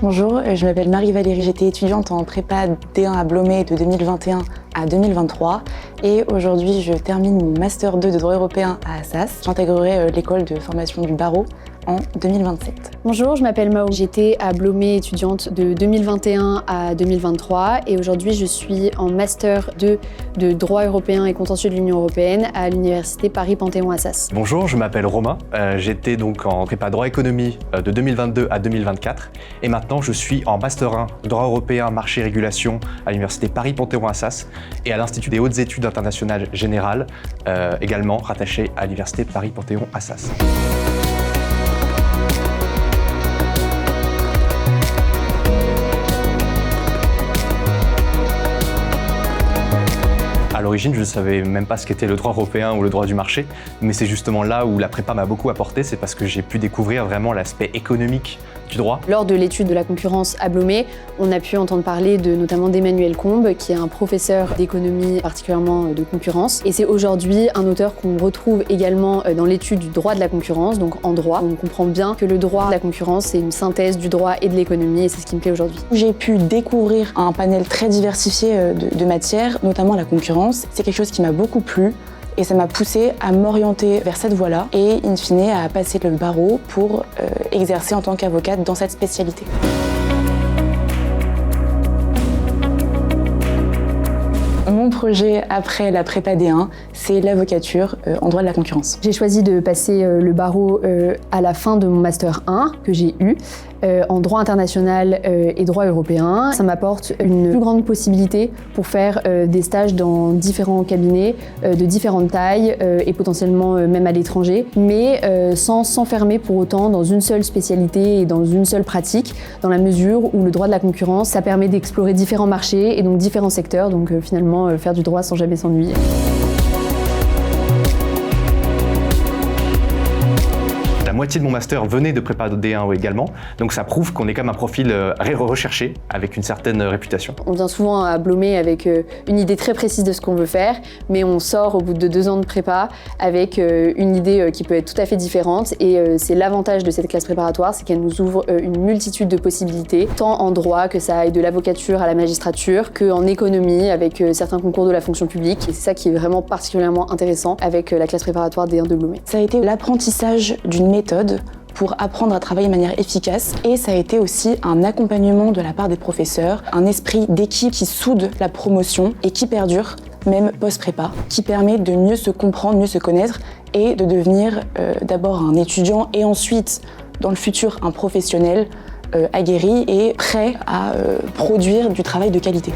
Bonjour, je m'appelle Marie-Valérie, j'étais étudiante en prépa D1 à Blomé de 2021 à 2023 et aujourd'hui je termine mon Master 2 de droit européen à Assas. J'intégrerai l'école de formation du barreau en 2027. Bonjour, je m'appelle Mao. J'étais à Blomé étudiante de 2021 à 2023 et aujourd'hui je suis en Master 2 de droit européen et contentieux de l'Union européenne à l'Université Paris-Panthéon-Assas. Bonjour, je m'appelle Romain. J'étais donc en prépa droit économie de 2022 à 2024 et maintenant je suis en Master 1 droit européen marché et régulation à l'Université Paris-Panthéon-Assas et à l'Institut des hautes études internationales générales, également rattaché à l'Université Paris-Panthéon-Assas. À l'origine, je ne savais même pas ce qu'était le droit européen ou le droit du marché, mais c'est justement là où la prépa m'a beaucoup apporté, c'est parce que j'ai pu découvrir vraiment l'aspect économique du droit. Lors de l'étude de la concurrence à Blomé, on a pu entendre parler notamment d'Emmanuel Combes, qui est un professeur d'économie, particulièrement de concurrence. Et c'est aujourd'hui un auteur qu'on retrouve également dans l'étude du droit de la concurrence, donc en droit. On comprend bien que le droit de la concurrence, c'est une synthèse du droit et de l'économie, et c'est ce qui me plaît aujourd'hui. J'ai pu découvrir un panel très diversifié de matières, notamment la concurrence. C'est quelque chose qui m'a beaucoup plu. Et ça m'a poussée à m'orienter vers cette voie-là et, in fine, à passer le barreau pour exercer en tant qu'avocate dans cette spécialité. Mon projet après la prépa D1, c'est l'avocature en droit de la concurrence. J'ai choisi de passer le barreau à la fin de mon Master 1 que j'ai eu en droit international et droit européen. Ça m'apporte une plus grande possibilité pour faire des stages dans différents cabinets de différentes tailles et potentiellement même à l'étranger, mais sans s'enfermer pour autant dans une seule spécialité et dans une seule pratique, dans la mesure où le droit de la concurrence, ça permet d'explorer différents marchés et donc différents secteurs, donc finalement faire du droit sans jamais s'ennuyer. La moitié de mon master venait de prépa D1 également, donc ça prouve qu'on est quand même un profil recherché, avec une certaine réputation. On vient souvent à Blomé avec une idée très précise de ce qu'on veut faire, mais on sort au bout de 2 ans de prépa avec une idée qui peut être tout à fait différente, et c'est l'avantage de cette classe préparatoire, c'est qu'elle nous ouvre une multitude de possibilités, tant en droit, que ça aille de l'avocature à la magistrature, qu'en économie, avec certains concours de la fonction publique, et c'est ça qui est vraiment particulièrement intéressant avec la classe préparatoire D1 de Blomé. Ça a été l'apprentissage d'une méthode pour apprendre à travailler de manière efficace, et ça a été aussi un accompagnement de la part des professeurs, un esprit d'équipe qui soude la promotion et qui perdure, même post-prépa, qui permet de mieux se comprendre, mieux se connaître et de devenir d'abord un étudiant et ensuite, dans le futur, un professionnel aguerri et prêt à produire du travail de qualité.